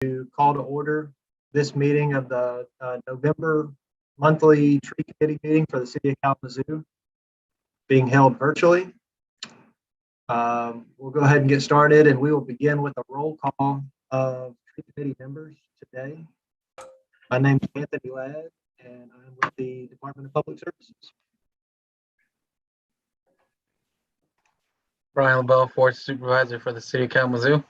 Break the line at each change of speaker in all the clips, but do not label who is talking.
to call to order this meeting of the November monthly tree committee meeting for the city of Kalamazoo, being held virtually. We'll go ahead and get started, and we will begin with a roll call of tree committee members today. My name is Anthony Ladd, and I'm with the Department of Public Services.
Brian LaBelle, Forest Supervisor for the City of Kalamazoo.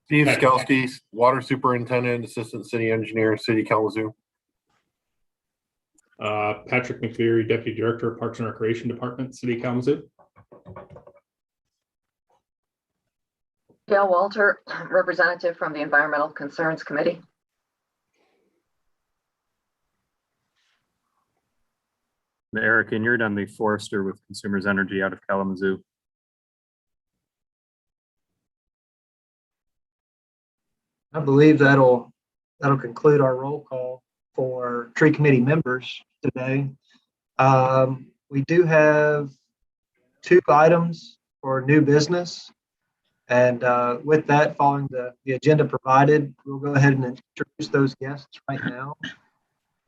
Steve Skelski, Water Superintendent, Assistant City Engineer, City of Kalamazoo.
Patrick McVeary, Deputy Director of Parks and Recreation Department, City of Kalamazoo.
Gail Walter, representative from the Environmental Concerns Committee.
Eric Inyard, I'm the forester with Consumers Energy out of Kalamazoo.
I believe that'll conclude our roll call for tree committee members today. We do have 2 items for new business. And with that, following the agenda provided, we'll go ahead and introduce those guests right now.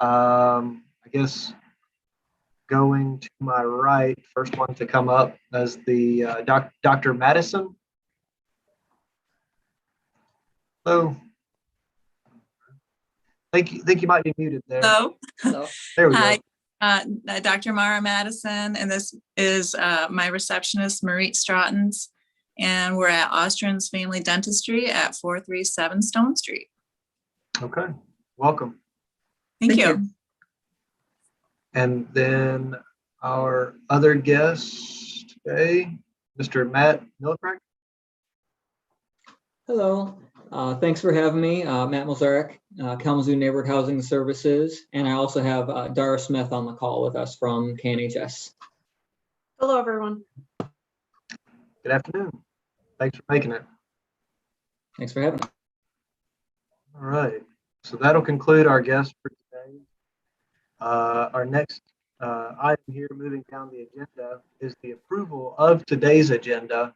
I guess going to my right, first one to come up as the Dr. Madison. Hello. Think you might be muted there.
Hello.
There we go.
Hi, Dr. Mara Madison, and this is my receptionist, Marie Strautens, and we're at Ostrin's Family Dentistry at 437 Stone Street.
Okay, welcome.
Thank you.
And then our other guest today, Mr. Matt Milifrank.
Hello, thanks for having me. Matt Mozarek, Kalamazoo Neighborhood Housing Services, and I also have Dara Smith on the call with us from KNHS.
Hello, everyone.
Good afternoon. Thanks for making it.
Thanks for having me.
All right, so that'll conclude our guests for today. Our next item here, moving down the agenda, is the approval of today's agenda.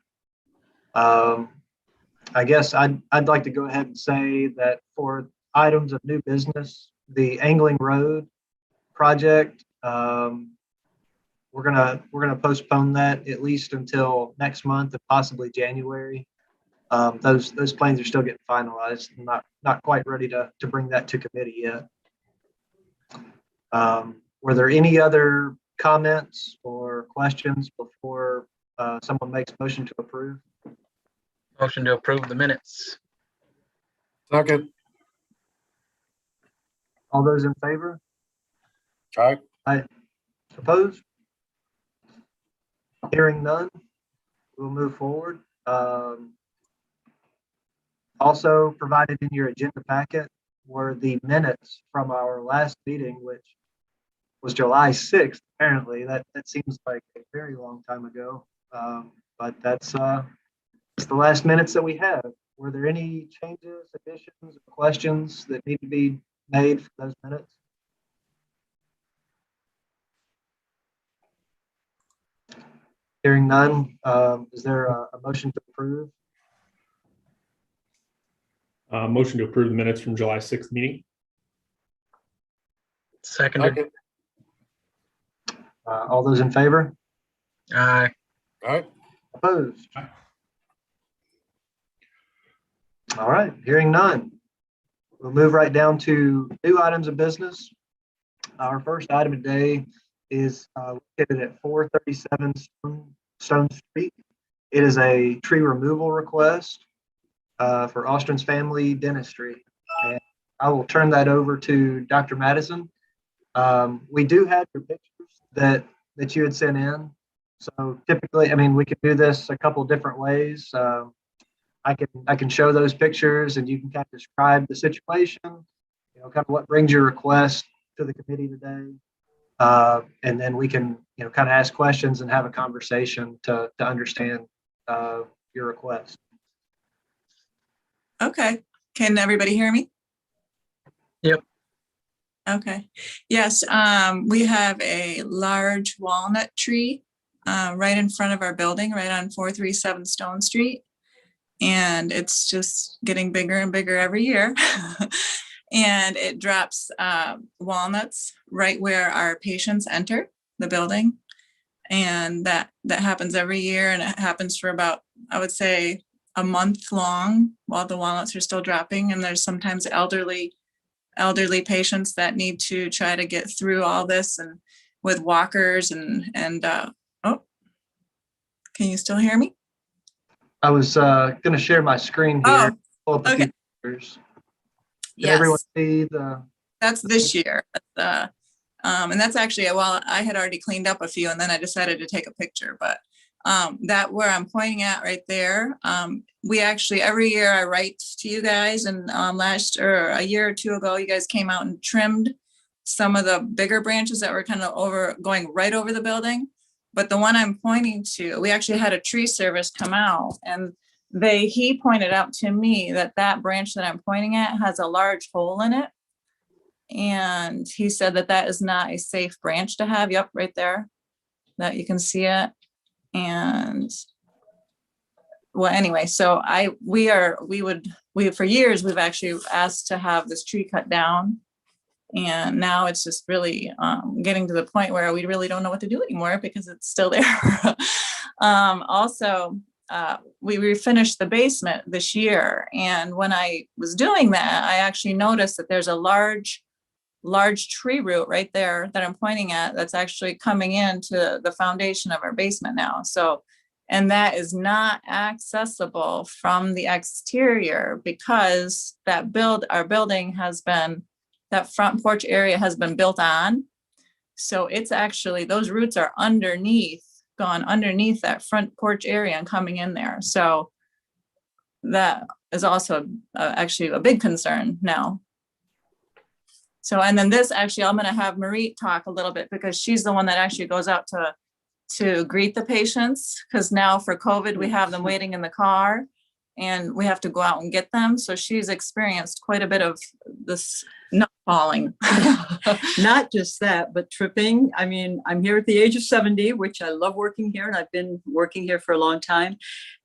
I guess I'd like to go ahead and say that for items of new business, the Angling Road project, we're gonna postpone that at least until next month and possibly January. Those plans are still getting finalized. I'm not quite ready to bring that to committee yet. Were there any other comments or questions before someone makes a motion to approve?
Motion to approve the minutes.
Second.
All those in favor?
Aye.
Aye. Opposed? Hearing none, we'll move forward. Also provided in your agenda packet were the minutes from our last meeting, which was July 6th. Apparently, that seems like a very long time ago, but that's the last minutes that we have. Were there any changes, additions, or questions that need to be made for those minutes? Hearing none, is there a motion to approve?
Motion to approve the minutes from July 6th meeting.
Seconded.
All those in favor?
Aye.
Aye.
Opposed? All right, hearing none. We'll move right down to new items of business. Our first item today is located at 437 Stone Street. It is a tree removal request for Ostrin's Family Dentistry. And I will turn that over to Dr. Madison. We do have your pictures that you had sent in. So typically, I mean, we could do this a couple different ways. I can show those pictures and you can kind of describe the situation, you know, kind of what brings your request to the committee today. And then we can, you know, kind of ask questions and have a conversation to understand your request.
Okay. Can everybody hear me?
Yep.
Okay. Yes, we have a large walnut tree right in front of our building, right on 437 Stone Street. and it's just getting bigger and bigger every year. And it drops walnuts right where our patients enter the building. And that happens every year, and it happens for about, I would say, a month long while the walnuts are still dropping. And there's sometimes elderly patients that need to try to get through all this, and with walkers and oh, can you still hear me?
I was going to share my screen here.
Oh,
Pull up a few
okay.
pictures. Can everyone
Yes,
see the?
that's this year. And that's actually, well, I had already cleaned up a few, and then I decided to take a picture, but that where I'm pointing at right there, we actually, every year I write to you guys, and a year or two ago, you guys came out and trimmed some of the bigger branches that were kind of going right over the building. But the one I'm pointing to, we actually had a tree service come out, and he pointed out to me that branch that I'm pointing at has a large hole in it. And he said that is not a safe branch to have. Yep, right there, that you can see it. And well, anyway, so for years, we've actually asked to have this tree cut down. And now it's just really getting to the point where we really don't know what to do anymore because it's still there. Also, we refinished the basement this year. And when I was doing that, I actually noticed that there's a large tree root right there that I'm pointing at that's actually coming into the foundation of our basement now. So, and that is not accessible from the exterior because our building has been, that front porch area has been built on. So it's actually, those roots are gone underneath that front porch area and coming in there. So that is also actually a big concern now. So, and then this actually, I'm going to have Marie talk a little bit because she's the one that actually goes out to greet the patients. Because now for COVID, we have them waiting in the car and we have to go out and get them. So she's experienced quite a bit of this nut falling.
Not just that, but tripping. I mean, I'm here at the age of 70, which I love working here, and I've been working here for a long time,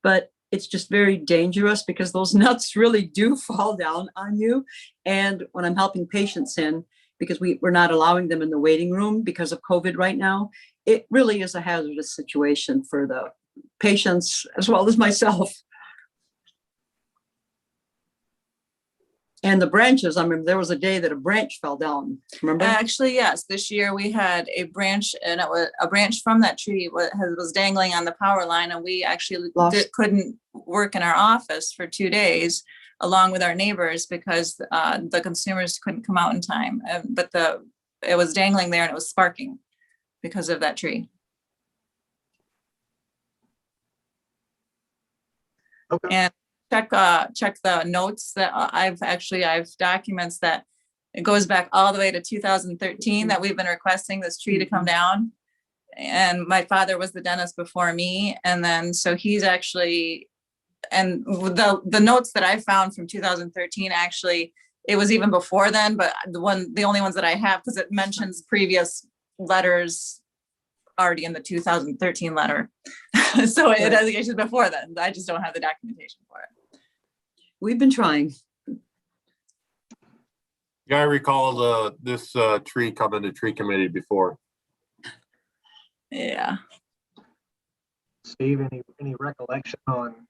but it's just very dangerous because those nuts really do fall down on you. And when I'm helping patients in, because we're not allowing them in the waiting room because of COVID right now, it really is a hazardous situation for the patients as well as myself. And the branches, I remember there was a day that a branch fell down, remember?
Actually, yes, this year we had a branch, and it was a branch from that tree was dangling on the power line, and we actually couldn't work in our office for 2 days along with our neighbors because the consumers couldn't come out in time. But it was dangling there and it was sparking because of that tree.
Okay.
And check the notes that I've documents that it goes back all the way to 2013 that we've been requesting this tree to come down. And my father was the dentist before me. And then, so he's actually, and the notes that I found from 2013, actually, it was even before then, but the only ones that I have, because it mentions previous letters already in the 2013 letter. So it has issues before then. I just don't have the documentation for it.
We've been trying.
Yeah, I recall this tree coming to tree committee before.
Yeah.
Steve, any recollection on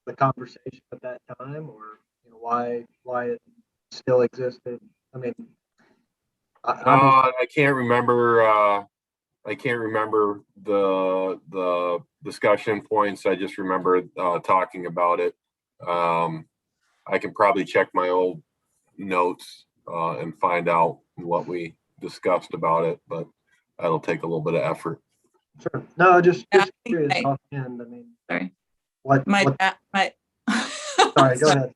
the conversation at that time, or why it still existed? I mean,
I can't remember. I can't remember the discussion points. I just remember talking about it. I can probably check my old notes and find out what we discussed about it, but that'll take a little bit of effort.
Sure. No, just curious.
I
Offhand, I mean,
sorry.
what? Sorry, go ahead.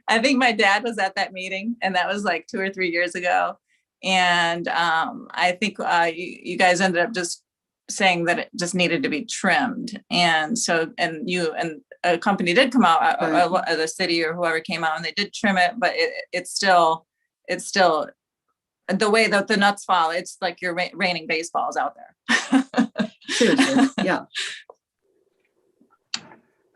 I think my dad was at that meeting, and that was like 2 or 3 years ago. And I think you guys ended up just saying that it just needed to be trimmed. And so, and a company did come out, the city or whoever came out, and they did trim it, but it's still the way that the nuts fall. It's like you're raining baseballs out there.
Seriously, yeah.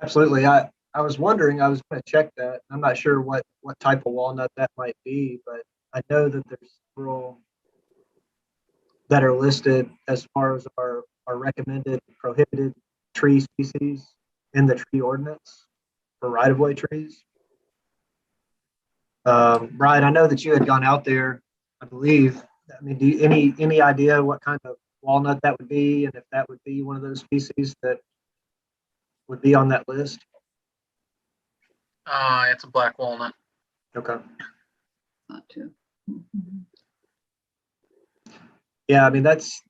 Absolutely. I was wondering, I was going to check that. I'm not sure what type of walnut that might be, but I know that there's several that are listed as far as our recommended prohibited tree species in the tree ordinance for right-of-way trees. Brian, I know that you had gone out there, I believe. I mean, do you, any idea what kind of walnut that would be, and if that would be one of those species that would be on that list?
It's a black walnut.
Okay.
Not too.
Yeah, I mean that's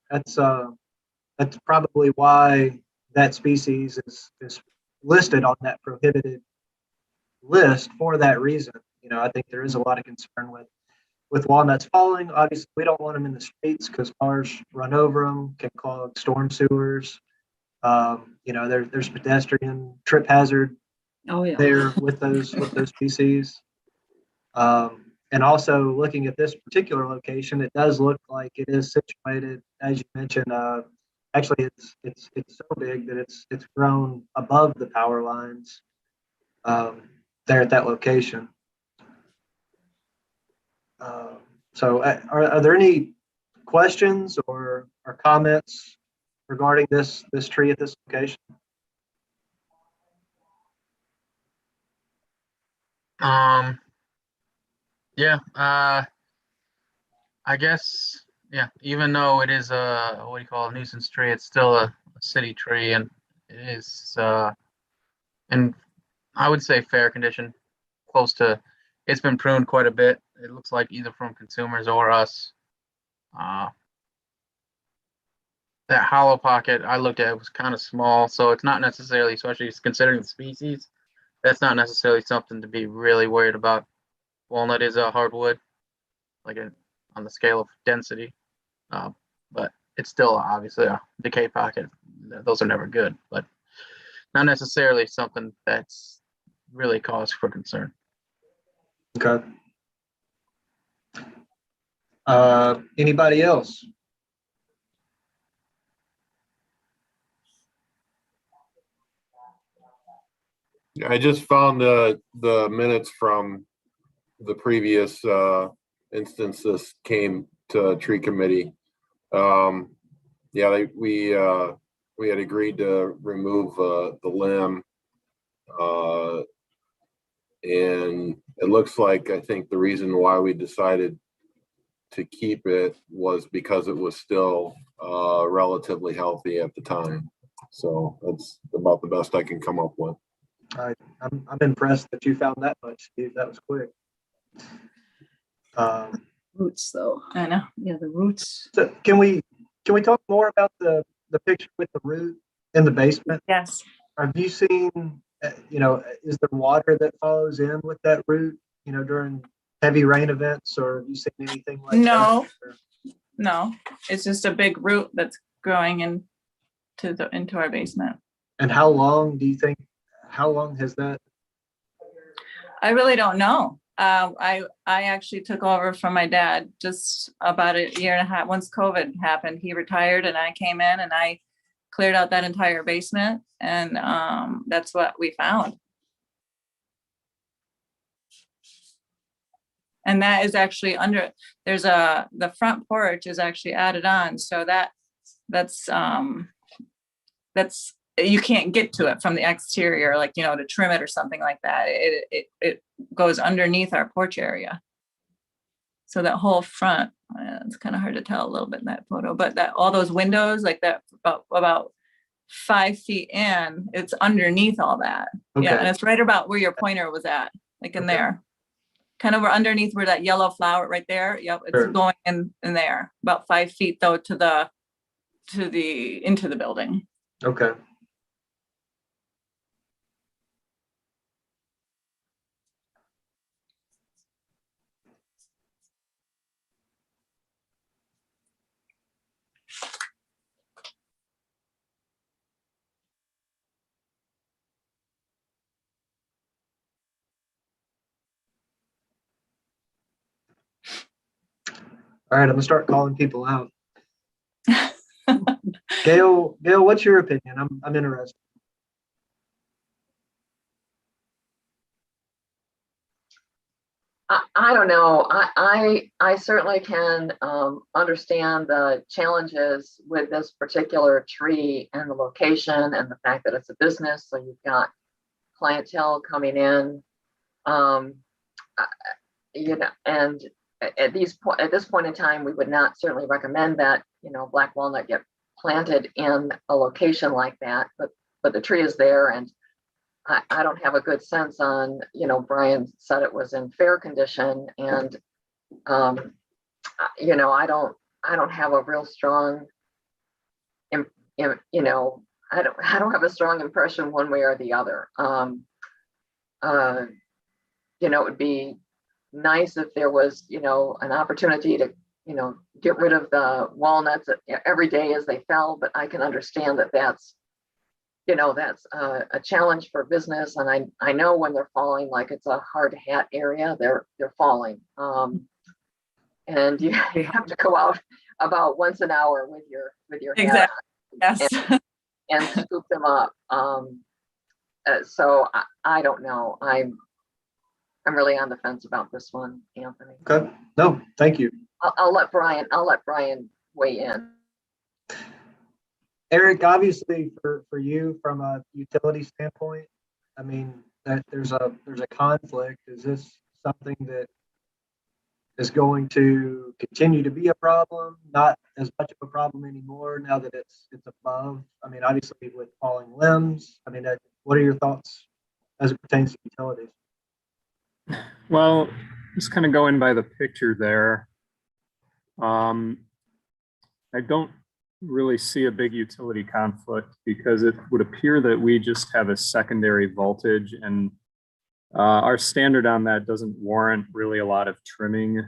probably why that species is listed on that prohibited list for that reason. You know, I think there is a lot of concern with walnuts falling. Obviously, we don't want them in the streets because cars run over them, can clog storm sewers. You know, there's pedestrian trip hazard
Oh, yeah.
there with those species. And also looking at this particular location, it does look like it is situated, as you mentioned. Actually, it's so big that it's grown above the power lines there at that location. So, are there any questions or comments regarding this tree at this location?
Yeah, I guess, yeah, even though it is a, what do you call, a nuisance tree, it's still a city tree, and it is, and I would say fair condition, close to, it's been pruned quite a bit. It looks like either from consumers or us. Uh, that hollow pocket I looked at was kind of small, so it's not necessarily, especially considering the species, that's not necessarily something to be really worried about. Walnut is a hardwood, like on the scale of density, but it's still obviously a decay pocket. Those are never good, but not necessarily something that's really cause for concern.
Okay. Anybody else?
I just found the minutes from the previous instance this came to tree committee. Yeah, we had agreed to remove the limb, and it looks like I think the reason why we decided to keep it was because it was still relatively healthy at the time. So that's about the best I can come up with.
I'm impressed that you found that much, Steve. That was quick.
Roots, though. I know. Yeah, the roots.
So can we talk more about the picture with the root in the basement?
Yes.
Have you seen, you know, is there water that follows in with that root, you know, during heavy rain events, or have you seen anything like
No.
that?
No, it's just a big root that's growing into our basement.
And how long do you think, how long has that?
I really don't know. I actually took over from my dad just about a year and a half. Once COVID happened, he retired and I came in and I cleared out that entire basement, and that's what we found. And that is actually under, the front porch is actually added on, so that's you can't get to it from the exterior, like, you know, to trim it or something like that. It goes underneath our porch area. So that whole front, it's kind of hard to tell a little bit in that photo, but that all those windows like that, about 5 feet in, it's underneath all that.
Okay.
Yeah, and it's right about where your pointer was at, like in
Okay.
there. Kind of underneath where that yellow flower right there. Yep, it's
Sure.
going in there. About 5 feet though into the building.
Okay. All right, I'm gonna start calling people out. Gail, what's your opinion? I'm interested.
I don't know. I certainly can understand the challenges with this particular tree and the location and the fact that it's a business. So you've got clientele coming in, you know, and at this point in time, we would not certainly recommend that, you know, black walnut get planted in a location like that. But the tree is there, and I don't have a good sense on, you know, Brian said it was in fair condition, and you know, I don't have a real strong, you know, I don't have a strong impression one way or the other. You know, it would be nice if there was, you know, an opportunity to, you know, get rid of the walnuts every day as they fell, but I can understand that that's, you know, that's a challenge for business. And I know when they're falling, like it's a hard hat area, they're falling. And you have to go out about once an hour with your hat
Exactly. Yes.
and scoop them up. So I don't know. I'm really on the fence about this one, Anthony.
Okay. No, thank you.
I'll let Brian weigh in.
Eric, obviously for you from a utility standpoint, I mean, that there's a conflict. Is this something that is going to continue to be a problem? Not as much of a problem anymore now that it's above. I mean, obviously with falling limbs. I mean, what are your thoughts as it pertains to utilities?
Well, just kind of going by the picture there. I don't really see a big utility conflict because it would appear that we just have a secondary voltage, and our standard on that doesn't warrant really a lot of trimming.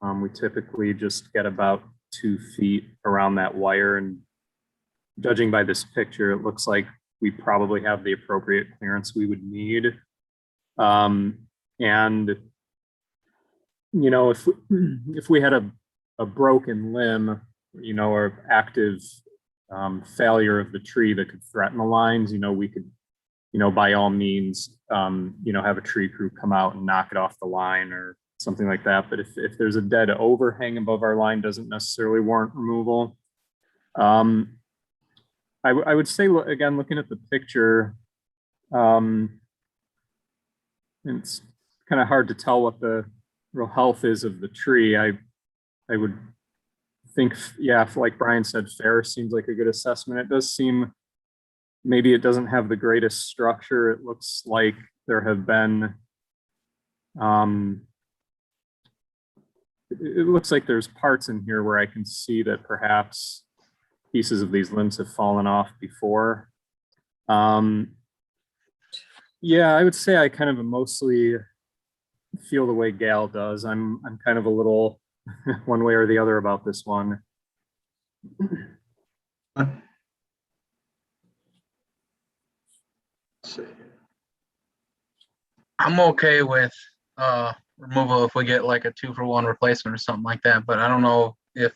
We typically just get about 2 feet around that wire, and judging by this picture, it looks like we probably have the appropriate clearance we would need. And you know, if we had a broken limb, you know, or active failure of the tree that could threaten the lines, you know, we could, you know, by all means, you know, have a tree crew come out and knock it off the line or something like that. But if there's a dead overhang above our line, doesn't necessarily warrant removal. I would say, again, looking at the picture, it's kind of hard to tell what the real health is of the tree. I would think, yeah, like Brian said, fair seems like a good assessment. It does seem maybe it doesn't have the greatest structure. It looks like there have been, it looks like there's parts in here where I can see that perhaps pieces of these limbs have fallen off before. Yeah, I would say I kind of mostly feel the way Gal does. I'm kind of a little one way or the other about this one.
Let's see.
I'm okay with removal if we get like a 2-for-1 replacement or something like that, but I don't know if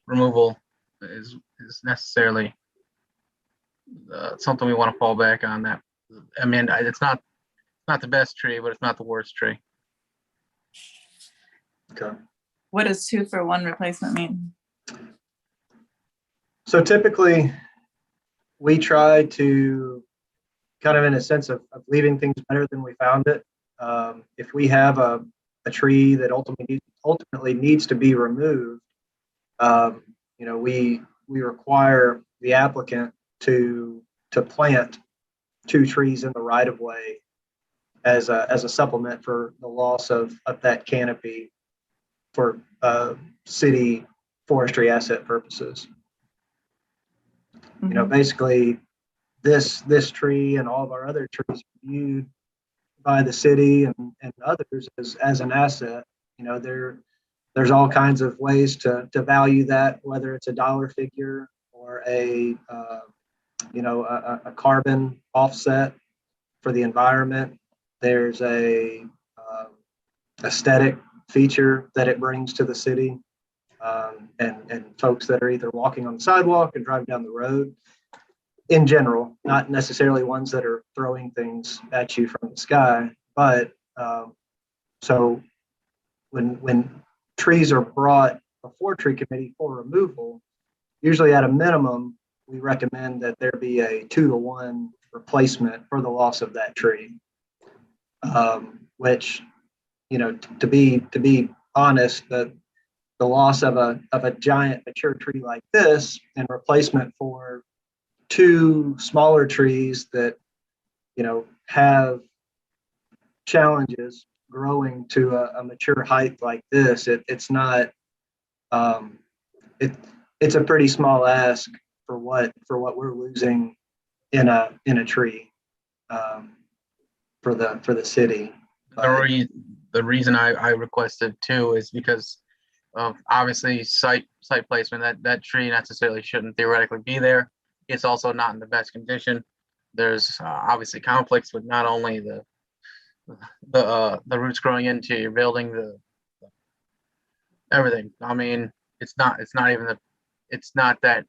removal is necessarily something we want to fall back on. That, I mean, it's not the best tree, but it's not the worst tree.
Okay.
What does 2-for-1 replacement mean?
So typically we try to kind of in a sense of leaving things better than we found it. If we have a tree that ultimately needs to be removed, you know, we require the applicant to plant 2 trees in the right of way as a supplement for the loss of that canopy for city forestry asset purposes. You know, basically this tree and all of our other trees are viewed by the city and others as an asset. You know, there's all kinds of ways to value that, whether it's a dollar figure or a carbon offset for the environment. There's a aesthetic feature that it brings to the city, and folks that are either walking on the sidewalk and driving down the road in general, not necessarily ones that are throwing things at you from the sky. But so when trees are brought before tree committee for removal, usually at a minimum, we recommend that there be a 2-to-1 replacement for the loss of that tree. Which, to be honest, the loss of a giant mature tree like this in replacement for 2 smaller trees that, have challenges growing to a mature height like this, it's not, it's a pretty small ask for what we're losing in a tree, for the city.
The reason I requested too is because of obviously site placement. That tree necessarily shouldn't theoretically be there. It's also not in the best condition. There's obviously conflicts with not only the roots growing into your building, the everything. I mean, it's not that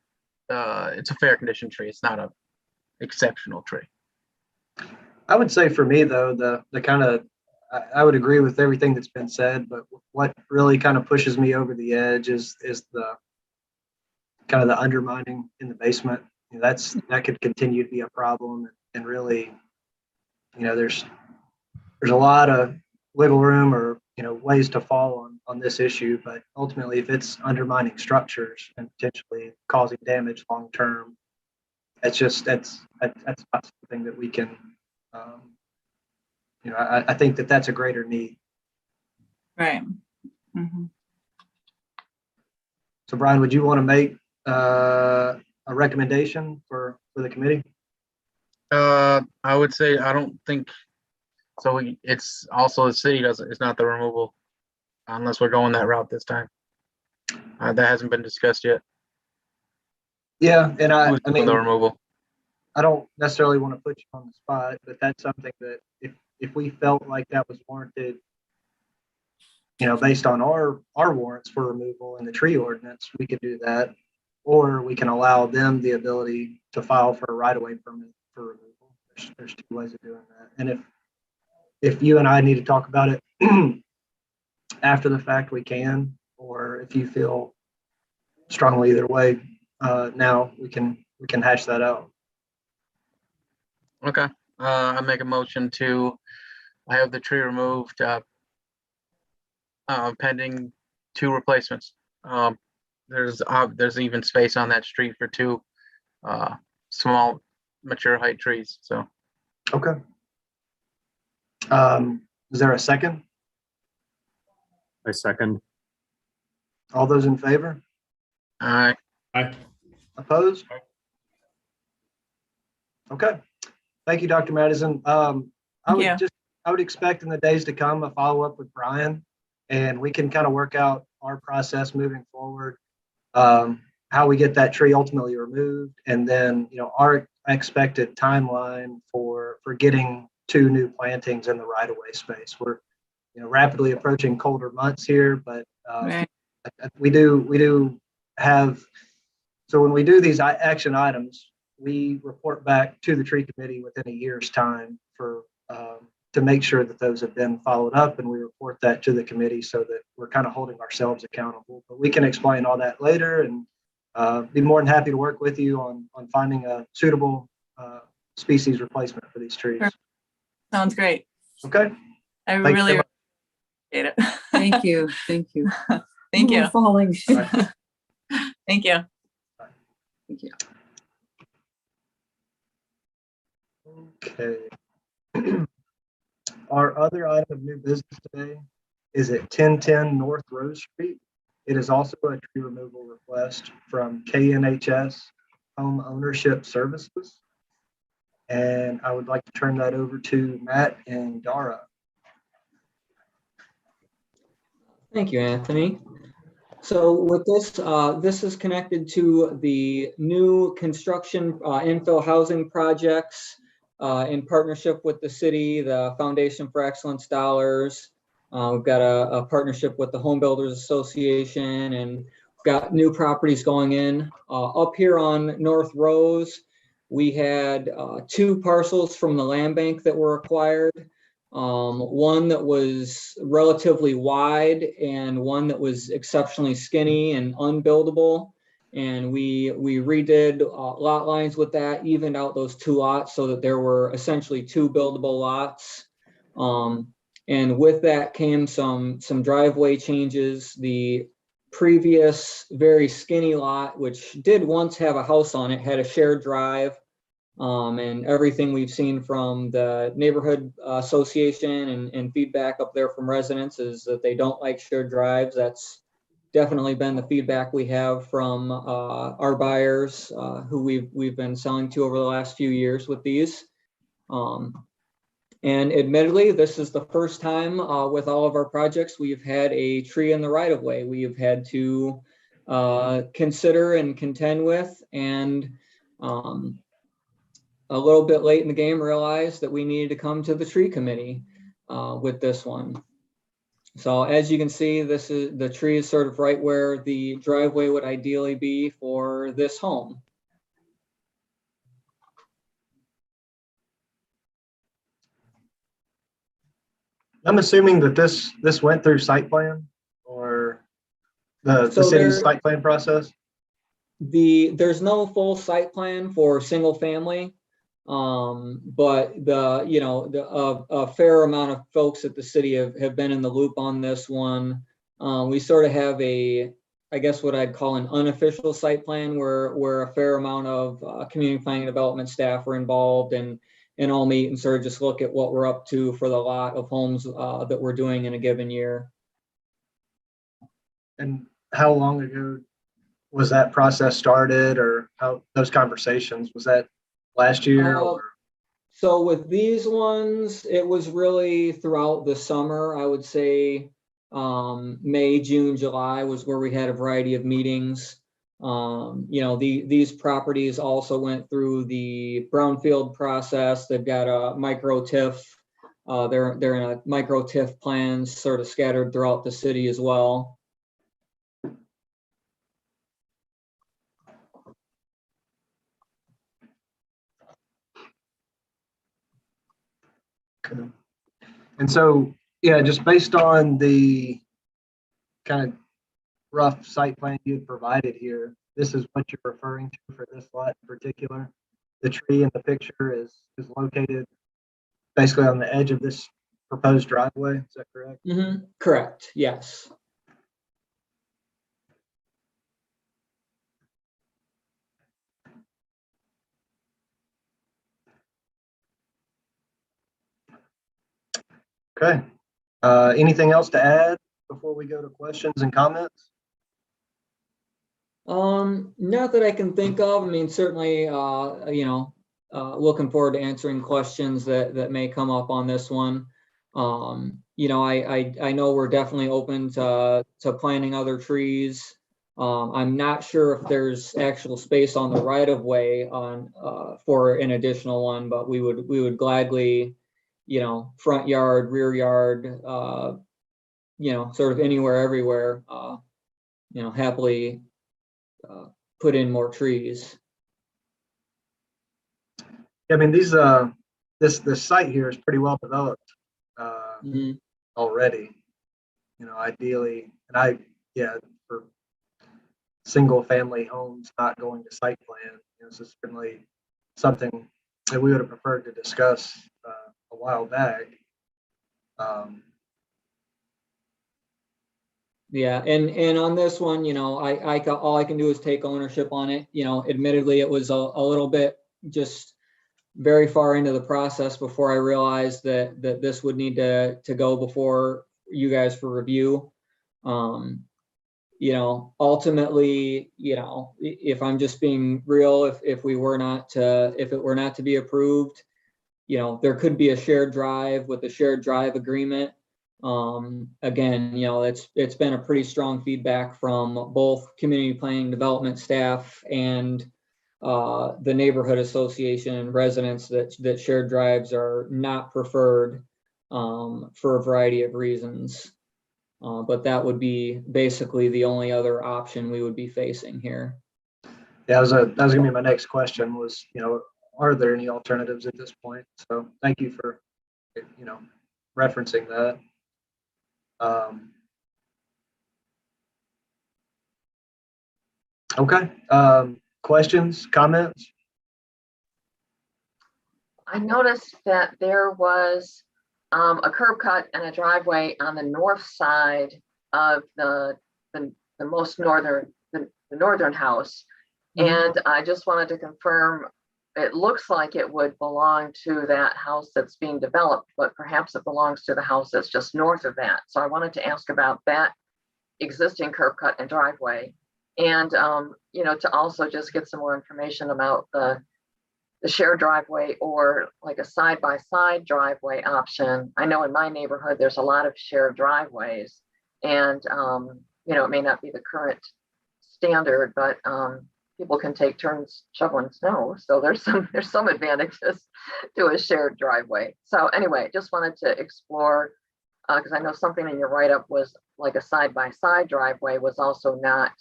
it's a fair condition tree. It's not a exceptional tree.
I would say for me though, the kind of, I would agree with everything that's been said, but what really kind of pushes me over the edge is the kind of the undermining in the basement. That could continue to be a problem, and really, there's a lot of wiggle room or ways to fall on this issue, but ultimately, if it's undermining structures and potentially causing damage long term, that's not something that we can. I think that's a greater need.
Right. Mm-hmm.
So Brian, would you want to make a recommendation for the committee?
I would say I don't think so. It's also the city it's not the removal, unless we're going that route this time. That hasn't been discussed yet.
Yeah, and I mean
the removal.
I don't necessarily want to put you on the spot, but that's something that if we felt like that was warranted, based on our warrants for removal in the tree ordinance, we could do that, or we can allow them the ability to file for a right-of-way permit for removal. There's 2 ways of doing that, and if you and I need to talk about it after the fact, we can, or if you feel strongly either way, now we can hash that out.
Okay. I make a motion to have the tree removed, pending 2 replacements. There's even space on that street for 2 small mature height trees. So.
Okay. Is there a second?
I second.
All those in favor?
Aye.
Aye.
Opposed? Okay. Thank you, Dr. Madison. I would expect in the days to come a follow-up with Brian, and we can kind of work out our process moving forward, how we get that tree ultimately removed, and then our expected timeline for getting 2 new plantings in the right-of-way space. We're rapidly approaching colder months here, but
Right.
we do have, so when we do these action items, we report back to the tree committee within a year's time to make sure that those have been followed up, and we report that to the committee so that we're kind of holding ourselves accountable. But we can explain all that later, and be more than happy to work with you on finding a suitable species replacement for these trees.
Sure. Sounds great.
Okay.
I
Thank you
really
so much.
appreciate it.
Thank you. Thank you.
Thank you.
We're falling.
Thank you.
Thank you.
Okay. Our other item of new business today is at 1010 North Rose Street. It is also a tree removal request from KNHS Home Ownership Services. And I would like to turn that over to Matt and Dara.
Thank you, Anthony. So with this, this is connected to the new construction infill housing projects in partnership with the city, the Foundation for Excellence dollars. We've got a partnership with the Home Builders Association, and we've got new properties going in. Up here on North Rose, we had 2 parcels from the land bank that were acquired. one that was relatively wide and one that was exceptionally skinny and unbuildable. And we redid lot lines with that, evened out those two lots so that there were essentially two buildable lots. And with that came some driveway changes. The previous very skinny lot, which did once have a house on it, had a shared drive. And everything we've seen from the neighborhood association and feedback up there from residents is that they don't like shared drives. That's definitely been the feedback we have from our buyers who we've been selling to over the last few years with these. And admittedly, this is the first time with all of our projects we've had a tree in the right of way. We've had to consider and contend with, and a little bit late in the game realized that we needed to come to the tree committee with this one. So as you can see, the tree is sort of right where the driveway would ideally be for this home.
I'm assuming that this went through site plan or the
So
city's site plan process.
There's no full site plan for single family. But a fair amount of folks at the city have been in the loop on this one. We sort of have I guess what I'd call an unofficial site plan where a fair amount of community planning and development staff are involved and all meet and sort of just look at what we're up to for the lot of homes that we're doing in a given year.
And how long ago was that process started, or how those conversations, was that last year?
So with these ones, it was really throughout the summer. I would say May, June, July was where we had a variety of meetings. These properties also went through the brownfield process. They've got a micro TIF. They're in a micro TIF plans sort of scattered throughout the city as well.
Okay. And so, yeah, just based on the kind of rough site plan you had provided here, this is what you're referring to for this lot in particular. The tree in the picture is located basically on the edge of this proposed driveway. Is that correct?
Mm-hmm. Correct. Yes.
Okay. Anything else to add before we go to questions and comments?
Not that I can think of. I mean, certainly, looking forward to answering questions that may come up on this one. I know we're definitely open to planting other trees. I'm not sure if there's actual space on the right of way for an additional one, but we would gladly, front yard, rear yard, sort of anywhere, everywhere, happily put in more trees.
I mean, this site here is pretty well developed already. Ideally, and for single family homes not going to site plan, this is certainly something that we would have preferred to discuss a while back.
Yeah, and on this one, all I can do is take ownership on it. Admittedly, it was a little bit just very far into the process before I realized that this would need to go before you guys for review. Ultimately, if I'm just being real, if it were not to be approved, there could be a shared drive with a shared drive agreement. Again, it's been a pretty strong feedback from both community planning development staff and the neighborhood association and residents that shared drives are not preferred for a variety of reasons. But that would be basically the only other option we would be facing here.
Yeah, that was gonna be my next question was, are there any alternatives at this point? So thank you for, referencing that. Okay, questions, comments?
I noticed that there was a curb cut and a driveway on the north side of the most northern, the northern house. And I just wanted to confirm, it looks like it would belong to that house that's being developed, but perhaps it belongs to the house that's just north of that. So I wanted to ask about that existing curb cut and driveway. And, you know, to also just get some more information about the shared driveway or like a side-by-side driveway option. I know in my neighborhood, there's a lot of shared driveways and, you know, it may not be the current standard, but people can take turns shoveling snow. So there's some advantages to a shared driveway. So anyway, just wanted to explore, because I know something in your write-up was like a side-by-side driveway was also not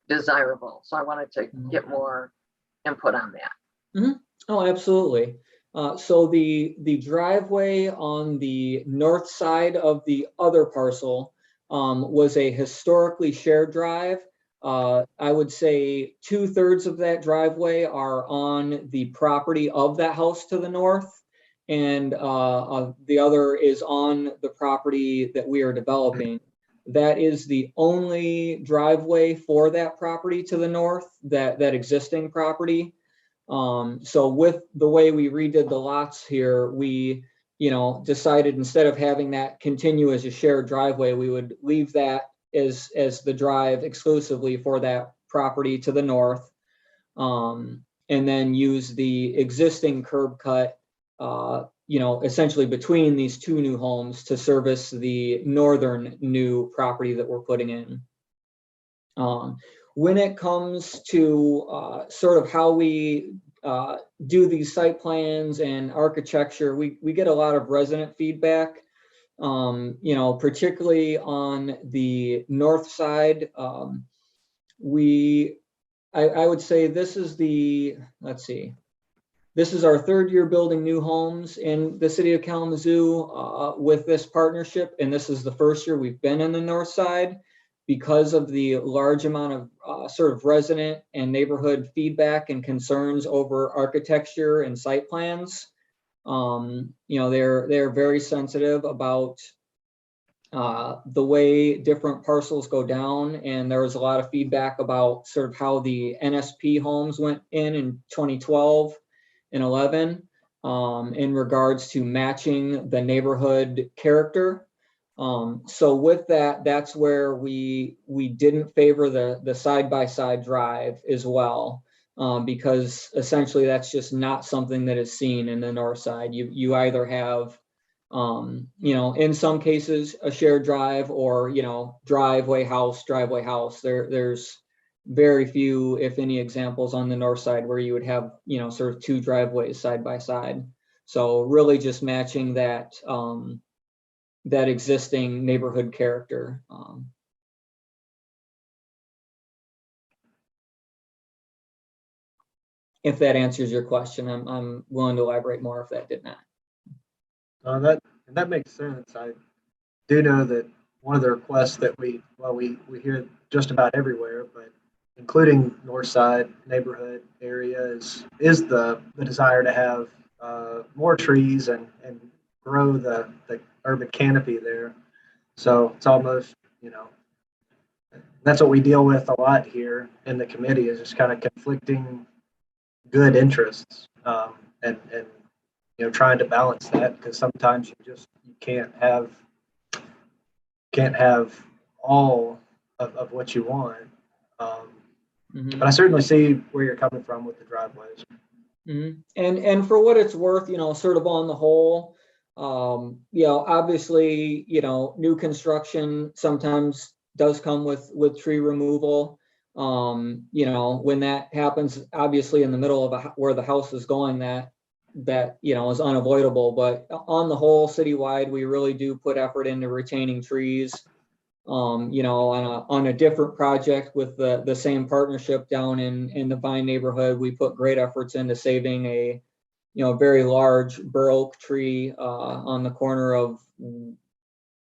desirable. So I wanted to get more input on that.
Oh, absolutely. So the driveway on the north side of the other parcel was a historically shared drive. I would say 2/3 of that driveway are on the property of that house to the north, and the other is on the property that we are developing. That is the only driveway for that property to the north, that existing property. So with the way we redid the lots here, we, you know, decided instead of having that continue as a shared driveway, we would leave that as the drive exclusively for that property to the north. And then use the existing curb cut, you know, essentially between these two new homes to service the northern new property that we're putting in. When it comes to sort of how we do these site plans and architecture, we get a lot of resident feedback, you know, particularly on the north side. I would say this is this is our third year building new homes in the city of Kalamazoo with this partnership. And this is the first year we've been in the north side because of the large amount of sort of resident and neighborhood feedback and concerns over architecture and site plans. You know, they're very sensitive about the way different parcels go down. And there was a lot of feedback about sort of how the NSP homes went in 2012 and 11 in regards to matching the neighborhood character. So with that, that's where we didn't favor the side-by-side drive as well, because essentially that's just not something that is seen in the north side. You either have, you know, in some cases a shared drive or, you know, driveway house. There's very few, if any, examples on the north side where you would have, you know, sort of two driveways side by side. So really just matching that that existing neighborhood character. If that answers your question, I'm willing to elaborate more if that did not.
That makes sense. I do know that one of the requests that we hear just about everywhere, but including north side neighborhood area is the desire to have more trees and grow the urban canopy there. So it's almost, you know, that's what we deal with a lot here in the committee, is just kind of conflicting good interests, and you know, trying to balance that, because sometimes you can't have all of what you want. But I certainly see where you're coming from with the driveways.
And for what it's worth, you know, sort of on the whole, you know, obviously, you know, new construction sometimes does come with tree removal. You know, when that happens, obviously in the middle of where the house is going, that you know is unavoidable. But on the whole, citywide, we really do put effort into retaining trees. You know, on a different project with the same partnership down in the Vine neighborhood, we put great efforts into saving a very large bur oak tree on the corner of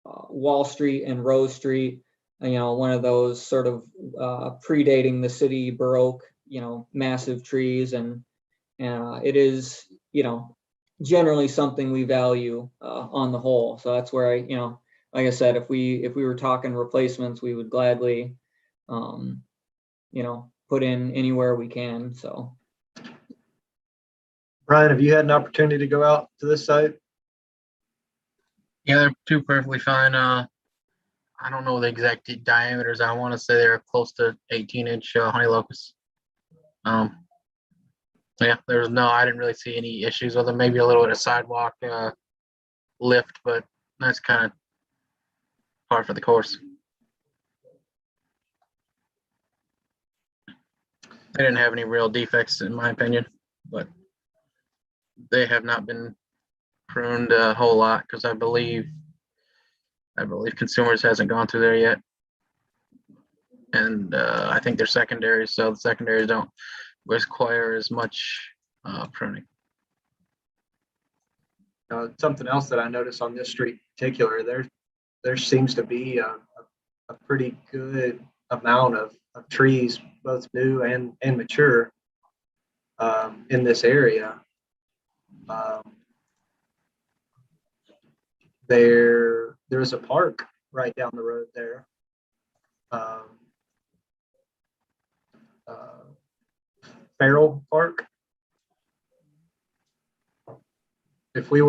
Wall Street and Rose Street. One of those sort of predating the city bur oak, massive trees, and it is, generally something we value on the whole. So that's where like I said, if we were talking replacements, we would gladly, put in anywhere we can. So.
Brian, have you had an opportunity to go out to this site?
Yeah, they're two perfectly fine. I don't know the exact diameters. I want to say they're close to 18-inch honey locusts. Yeah, I didn't really see any issues with them. Maybe a little bit of sidewalk lift, but that's kind of par for the course. They didn't have any real defects, in my opinion, but they have not been pruned a whole lot because I believe consumers hasn't gone through there yet, and I think they're secondary, so the secondaries don't require as much pruning.
Something else that I noticed on this street in particular, there seems to be a pretty good amount of trees, both new and mature, in this area. There's a park right down the road there. Farrell Park. If we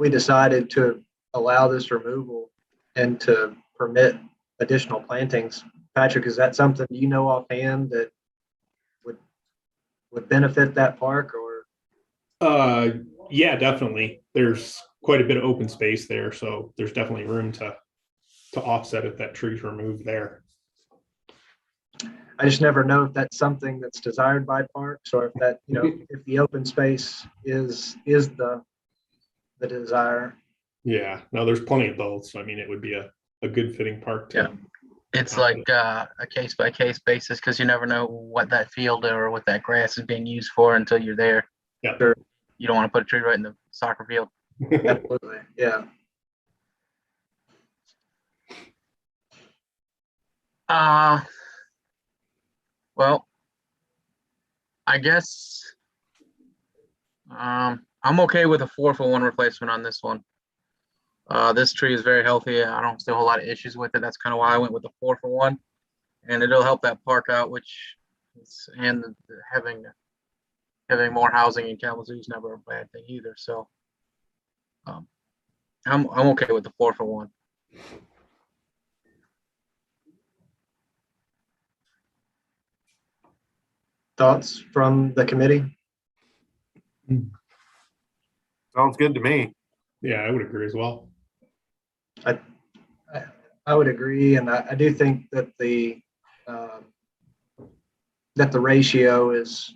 decided to allow this removal and to permit additional plantings, Patrick, is that something offhand that would benefit that park? Or
Yeah, definitely. There's quite a bit of open space there, so there's definitely room to offset if that tree's removed there.
I just never know if that's something that's desired by parks, or if that, if the open space is the desire.
Yeah, no, there's plenty of both. So I mean, it would be a good fitting park to.
Yeah. It's like a case by case basis, because you never know what that field or what that grass is being used for until you're there.
Yeah.
Sure.
You don't want to put a tree right in the soccer field.
Absolutely. Yeah.
Well, I guess I'm okay with a 4-for-1 replacement on this one. This tree is very healthy. I don't see a whole lot of issues with it. That's kind of why I went with the 4-for-1, and it'll help that park out, and having more housing in Kalamazoo is never a bad thing either. So I'm okay with the 4-for-1.
Thoughts from the committee?
Sounds good to me.
Yeah, I would agree as well.
I would agree, and I do think that the ratio is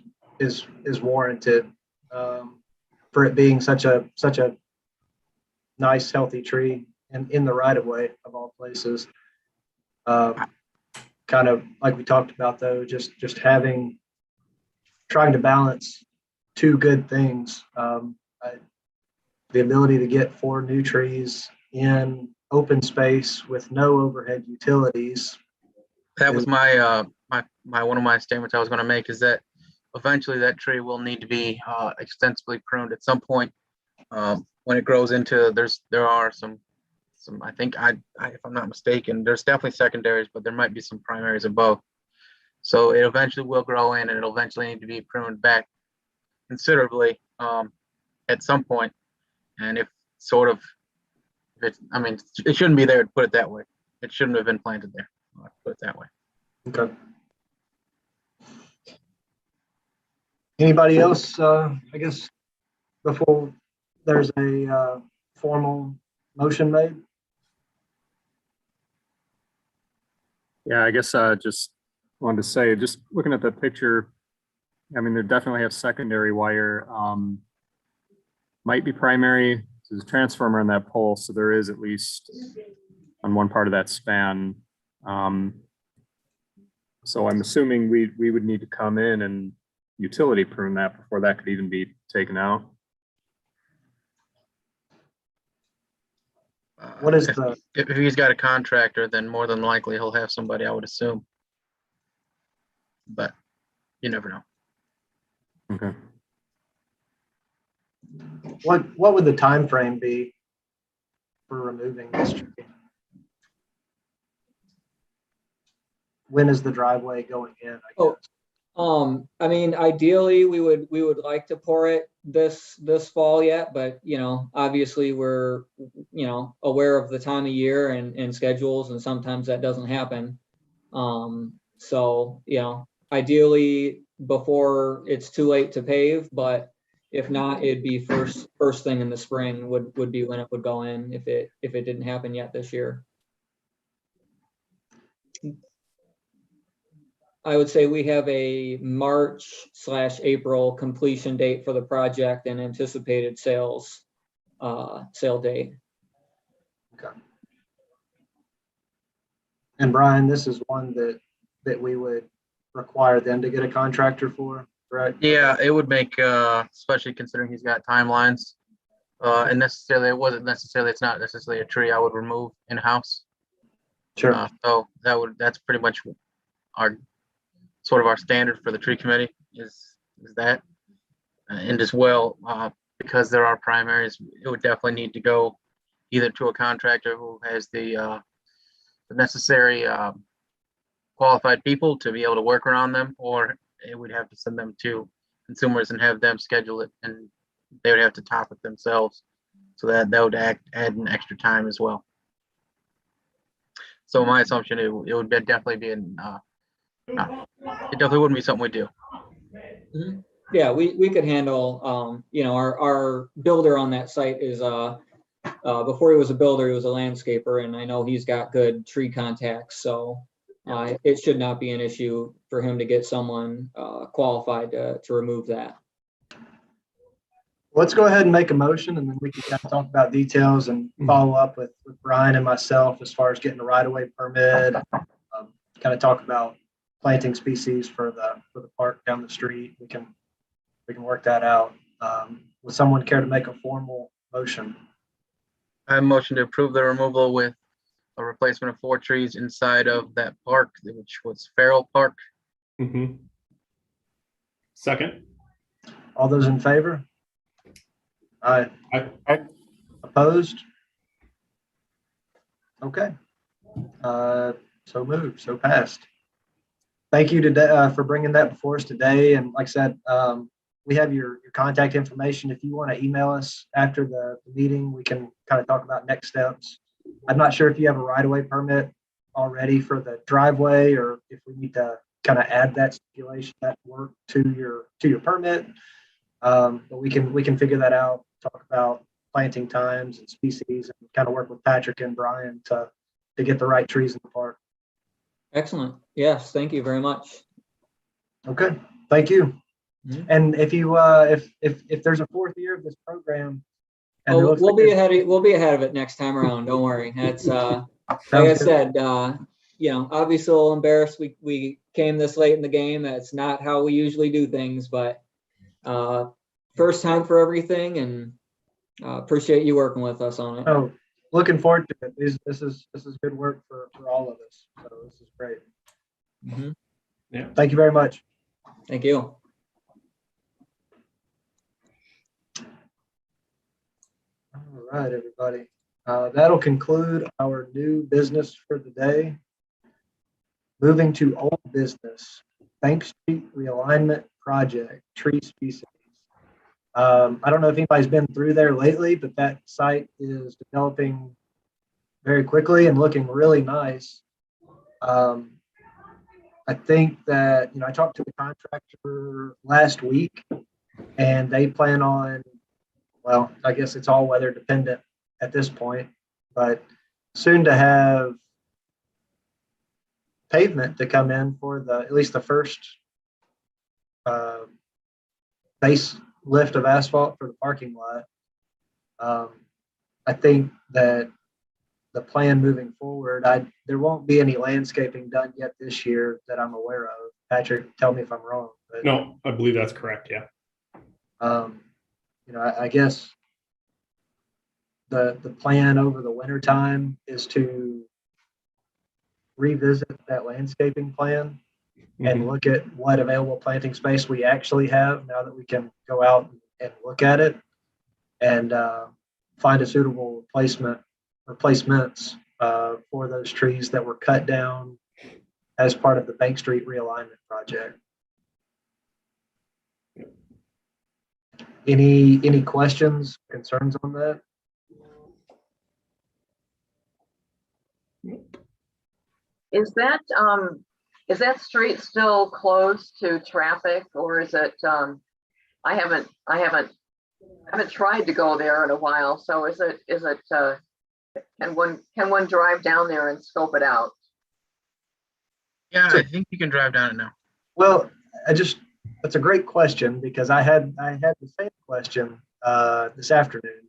warranted, for it being such a nice healthy tree and in the right of way of all places. Kind of like we talked about, though, just trying to balance two good things. The ability to get 4 new trees in open space with no overhead utilities.
That was my one of my statements I was going to make, is that eventually that tree will need to be extensively pruned at some point. When it grows into, there are some I think if I'm not mistaken, there's definitely secondaries, but there might be some primaries of both. So it eventually will grow in, and it'll eventually need to be pruned back considerably at some point. And it shouldn't be there, to put it that way. It shouldn't have been planted there. I'll put it that way.
Okay. Anybody else, I guess, before there's a formal motion made?
Yeah, I guess just wanted to say, just looking at the picture, I mean, they definitely have secondary wire. Might be primary. There's a transformer on that pole, so there is at least on one part of that span. So I'm assuming we would need to come in and utility permit before that could even be taken out.
What is
If
the,
if he's got a contractor, then more than likely he'll have somebody, I would assume. But you never know.
Okay.
what would the time frame be for removing this tree? When is the driveway going in, I
Oh.
guess?
I mean, ideally, we would like to pour it this fall yet, but obviously we're, aware of the time of year and schedules, and sometimes that doesn't happen. So, ideally before it's too late to pave, but if not, it'd be first thing in the spring would be when it would go in if it didn't happen yet this year. I would say we have a March/April completion date for the project and anticipated sale date.
Okay. And Brian, this is one that we would require them to get a contractor for, right?
Yeah, it would make, especially considering he's got timelines. And necessarily, it's not necessarily a tree I would remove in-house.
Sure.
So that's pretty much our standard for the tree committee is that. And as well, because there are primaries, it would definitely need to go either to a contractor who has the necessary qualified people to be able to work around them, or it would have to send them to consumers and have them schedule it, and they would have to top it themselves. So that would add an extra time as well. So my assumption, it would definitely be it definitely wouldn't be something we do.
Mhm. Yeah, we could handle, our builder on that site is, before he was a builder, he was a landscaper, and I know he's got good tree contacts, so it should not be an issue for him to get someone qualified to remove that.
Let's go ahead and make a motion, and then we can kind of talk about details and follow up with Brian and myself as far as getting a right-of-way permit. Kind of talk about planting species for the park down the street. We can work that out. Would someone care to make a formal motion?
I motion to approve the removal with a replacement of 4 trees inside of that park, which was Farrell Park.
Mm-hmm. Second.
All those in favor? Aye.
Aye.
Opposed? Okay. So moved, so passed. Thank you today for bringing that before us today. And like I said, we have your contact information. If you want to email us after the meeting, we can kind of talk about next steps. I'm not sure if you have a right-of-way permit already for the driveway, or if we need to kind of add that stipulation, that work to your permit. But we can figure that out, talk about planting times and species, and kind of work with Patrick and Brian to get the right trees in the park.
Excellent. Yes, thank you very much.
Okay, thank you.
Mhm.
And if you if there's a 4th year of this program, and
Oh,
it looks
we'll
like
be ahead of it next time around. Don't worry. That's like I
Sounds good.
said, obviously a little embarrassed we came this late in the game. That's not how we usually do things, but first time for everything, and appreciate you working with us on it.
Oh, looking forward to it. This is good work for all of us. So this is great.
Mhm.
Yeah.
Thank you very much.
Thank you.
All right, everybody. That'll conclude our new business for the day. Moving to old business, Bank Street Realignment Project, tree species. I don't know if anybody's been through there lately, but that site is developing very quickly and looking really nice. I think that, I talked to the contractor last week, and they plan on, well, I guess it's all weather dependent at this point, but soon to have pavement to come in for at least the first base lift of asphalt for the parking lot. I think that the plan moving forward, there won't be any landscaping done yet this year that I'm aware of. Patrick, tell me if I'm wrong. But,
No, I believe that's correct. Yeah.
You know, I guess the plan over the winter time is to revisit that landscaping plan and
Mhm.
look at what available planting space we actually have now that we can go out and look at it and find a suitable replacements for those trees that were cut down as part of the Bank Street realignment project. Any questions, concerns on that?
Is that street still closed to traffic, or is it, I haven't tried to go there in a while, so is it, can one drive down there and scope it out?
Yeah, I think you can drive down it now.
Well, that's a great question because I had the same question this afternoon.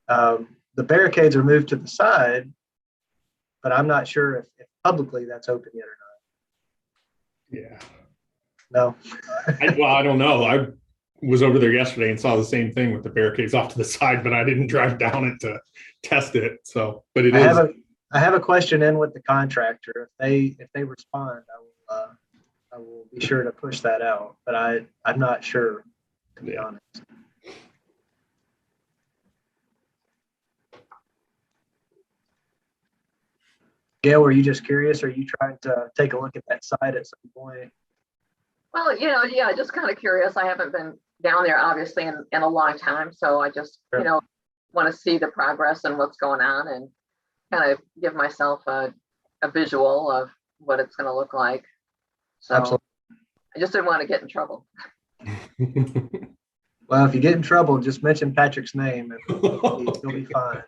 The barricades are moved to the side, but I'm not sure if publicly that's open yet or
Yeah.
not. No.
Well, I don't know. I was over there yesterday and saw the same thing with the barricades off to the side, but I didn't drive down it to test it. So, but it is.
I have a question in with the contractor. If they respond, I will be sure to push that out. But I'm not sure, to be honest. Gail, were you just curious? Or are you trying to take a look at that site at some point?
Well, yeah, just kind of curious. I haven't been down there obviously in a long time, so I just,
Sure.
Want to see the progress and what's going on and kind of give myself a visual of what it's going to look like. So
Absolutely.
I just didn't want to get in trouble.
Well, if you get in trouble, just mention Patrick's name and you'll be fine.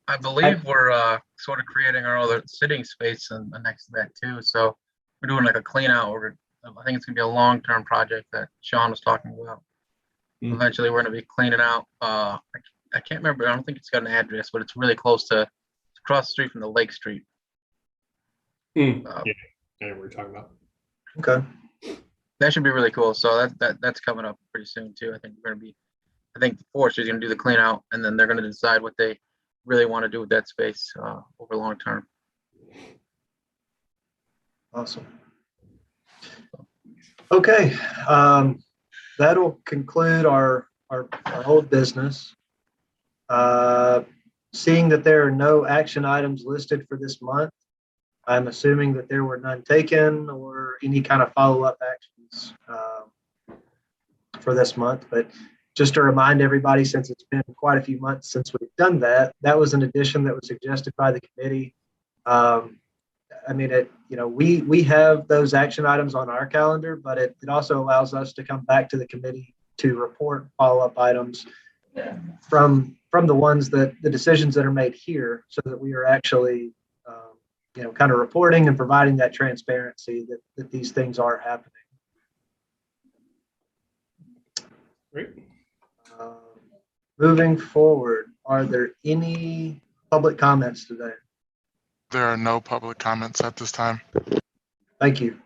I believe we're sort of creating our other sitting space next to that too. So we're doing like a clean out. I think it's gonna be a long-term project that Sean was talking about. Eventually, we're gonna be cleaning out. I can't remember. I don't think it's got an address, but it's really close to across the street from the Lake Street.
Yeah, we're talking about.
Okay.
That should be really cool. So that's coming up pretty soon too. I think the forestry is gonna do the clean out, and then they're gonna decide what they really want to do with that space over long term.
Awesome. Okay. That'll conclude our old business. Seeing that there are no action items listed for this month, I'm assuming that there were none taken or any kind of follow-up actions for this month. But just to remind everybody, since it's been quite a few months since we've done that, that was an addition that was suggested by the committee. I mean, we have those action items on our calendar, but it also allows us to come back to the committee to report follow-up items from the decisions that are made here, so that we are actually, kind of reporting and providing that transparency that these things are happening.
Great.
Moving forward, are there any public comments today?
There are no public comments at this time.
Thank you.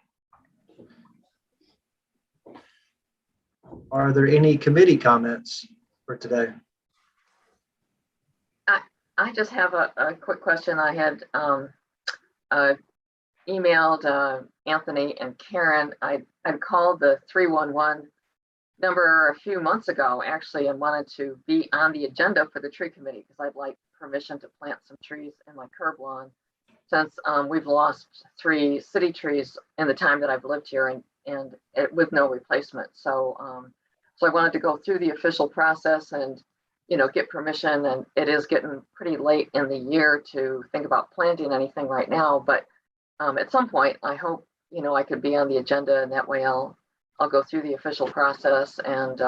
Are there any committee comments for today?
I just have a quick question. I had emailed Anthony and Karen. I called the 311 number a few months ago, actually, and wanted to be on the agenda for the tree committee because I'd like permission to plant some trees in my curb lawn, since we've lost 3 city trees in the time that I've lived here and with no replacement. So I wanted to go through the official process and get permission, and it is getting pretty late in the year to think about planting anything right now, but at some point I hope I could be on the agenda, and that way I'll go through the official process and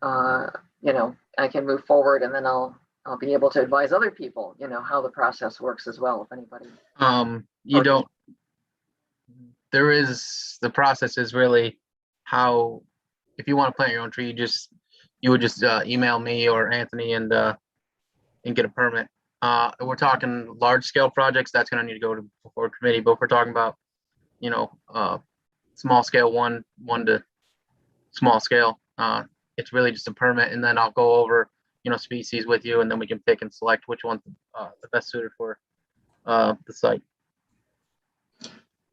I can move forward, and then I'll be able to advise other people how the process works as well, if anybody.
The process is really how, if you want to plant your own tree, you would just email me or Anthony and get a permit. We're talking large scale projects, that's going to need to go to before committee, but if we're talking about small scale one to small scale. It's really just a permit, and then I'll go over, species with you, and then we can pick and select which one's the best suited for the site.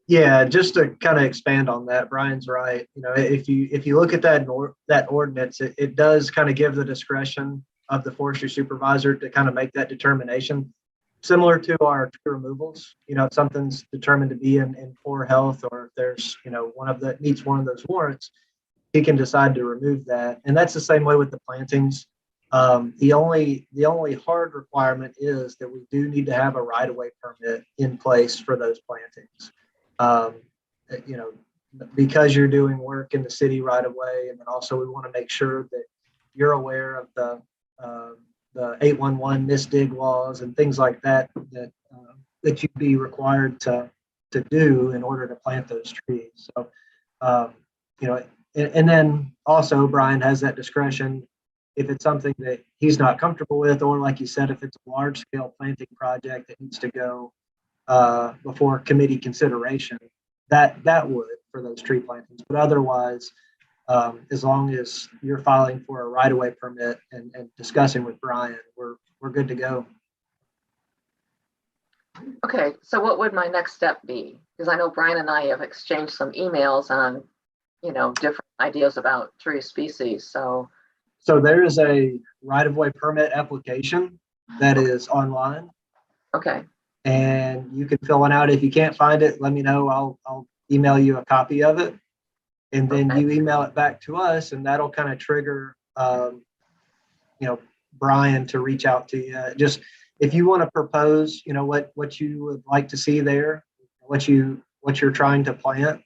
Yeah, just to kind of expand on that, Brian's right. If you look at that ordinance, it does kind of give the discretion of the forestry supervisor to kind of make that determination, similar to our tree removals. If something's determined to be in poor health, or if there's meets one of those warrants, he can decide to remove that. And that's the same way with the plantings. The only hard requirement is that we do need to have a right-of-way permit in place for those plantings. Because you're doing work in the city right away, and then also we want to make sure that you're aware of the 811 misdig laws and things like that that you'd be required to do in order to plant those trees. So, and then also Brian has that discretion if it's something that he's not comfortable with, or like you said, if it's a large scale planting project that needs to go before committee consideration, that would for those tree plantings. But otherwise, as long as you're filing for a right-of-way permit and discussing with Brian, we're good to go.
Okay, so what would my next step be? Because I know Brian and I have exchanged some emails on, different ideas about tree species. So
there is a right-of-way permit application that is online.
Okay.
And you can fill it out. If you can't find it, let me know. I'll email you a copy of it, and then you email it back to us, and that'll kind of trigger, Brian to reach out to you. Just if you want to propose, what you would like to see there, what you're trying to plant,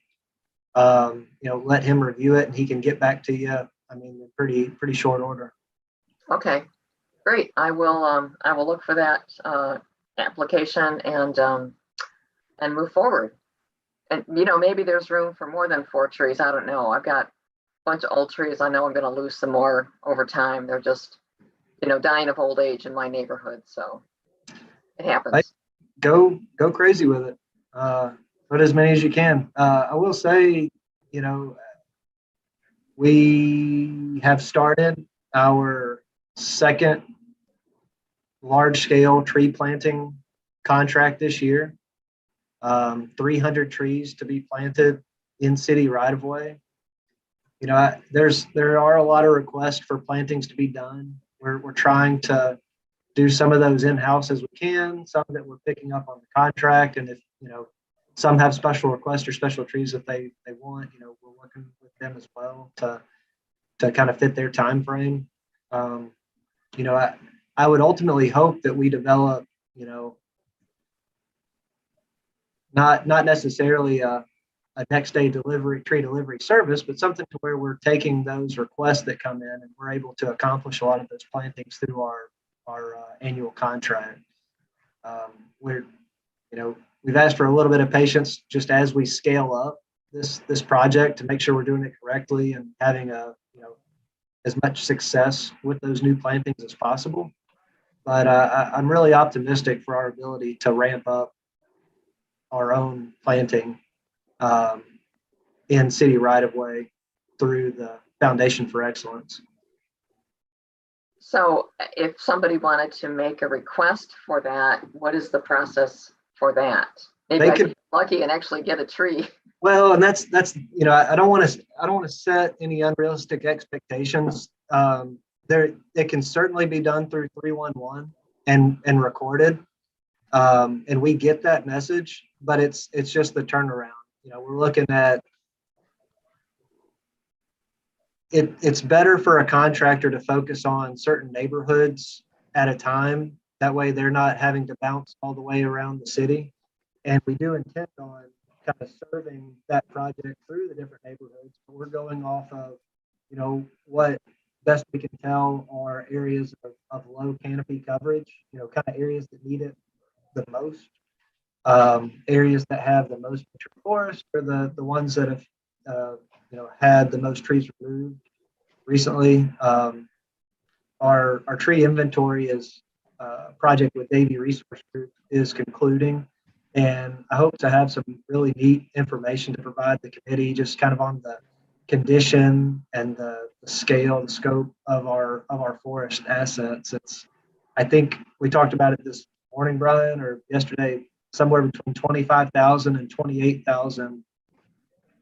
let him review it, and he can get back to you. In pretty short order.
Okay, great. I will look for that application and move forward. And maybe there's room for more than 4 trees. I don't know. I've got a bunch of old trees. I know I'm going to lose some more over time. They're just dying of old age in my neighborhood. So it happens.
Go crazy with it. Put as many as you can. I will say, we have started our second large scale tree planting contract this year. 300 trees to be planted in city right of way. There are a lot of requests for plantings to be done. We're trying to do some of those in-house as we can, some that we're picking up on the contract. And if, some have special requests or special trees that they want, we're working with them as well to kind of fit their time frame. I would ultimately hope that we develop, not necessarily a next day tree delivery service, but something to where we're taking those requests that come in and we're able to accomplish a lot of those plantings through our annual contract. We've asked for a little bit of patience just as we scale up this project to make sure we're doing it correctly and having as much success with those new plantings as possible. But I'm really optimistic for our ability to ramp up our own planting in city right of way through the Foundation for Excellence.
So if somebody wanted to make a request for that, what is the process for that? Maybe I could be lucky and actually get a tree. Well,
and that's I don't want to set any unrealistic expectations. It can certainly be done through 311 and recorded, and we get that message, but it's just the turnaround. We're looking at it. It's better for a contractor to focus on certain neighborhoods at a time. That way, they're not having to bounce all the way around the city. And we do intend on kind of serving that project through the different neighborhoods. But we're going off of, what best we can tell are areas of low canopy coverage, kind of areas that need it the most. Areas that have the most mature forest are the ones that have, had the most trees removed recently. Our tree inventory is project with Davy Resource Group is concluding. And I hope to have some really neat information to provide the committee, just kind of on the condition and the scale, the scope of our forest assets. I think we talked about it this morning, Brian, or yesterday, somewhere between 25,000 and 28,000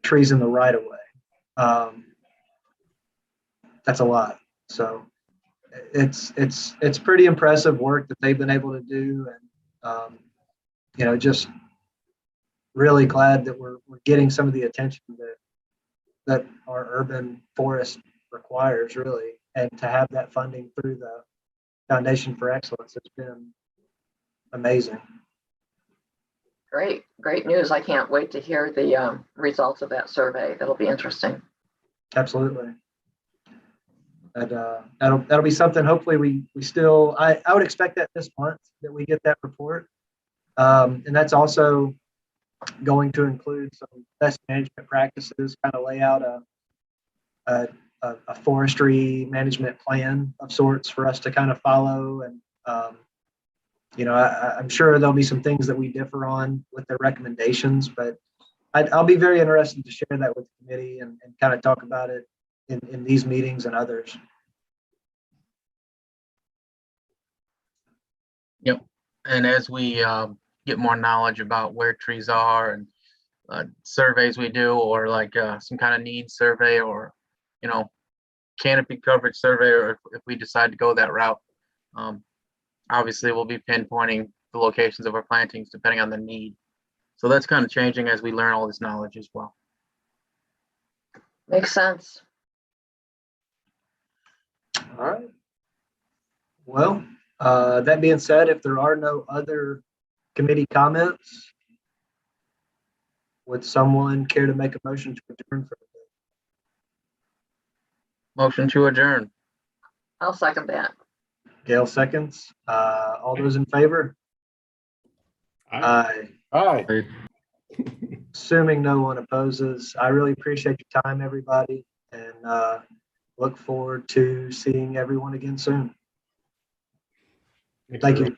trees in the right of way. That's a lot. So it's pretty impressive work that they've been able to do, and just really glad that we're getting some of the attention that our urban forest requires, really, and to have that funding through the Foundation for Excellence has been amazing.
Great news. I can't wait to hear the results of that survey. That'll be interesting.
Absolutely. And that'll be something. Hopefully, we still. I would expect that this month that we get that report, and that's also going to include some best management practices. Kind of lay out a forestry management plan of sorts for us to kind of follow. And I'm sure there'll be some things that we differ on with their recommendations, but I'll be very interested to share that with the committee and kind of talk about it in these meetings and others.
Yep. And as we get more knowledge about where trees are and surveys we do, or like some kind of needs survey, or canopy coverage survey, or if we decide to go that route, obviously we'll be pinpointing the locations of our plantings depending on the need. So that's kind of changing as we learn all this knowledge as well.
Makes sense.
All right. Well, that being said, if there are no other committee comments, would someone care to make a motion to adjourn for the day?
Motion to adjourn.
I'll second that.
Gail seconds. All those in favor? Aye.
Hi.
Assuming no one opposes, I really appreciate your time, everybody, and look forward to seeing everyone again soon. Thank you.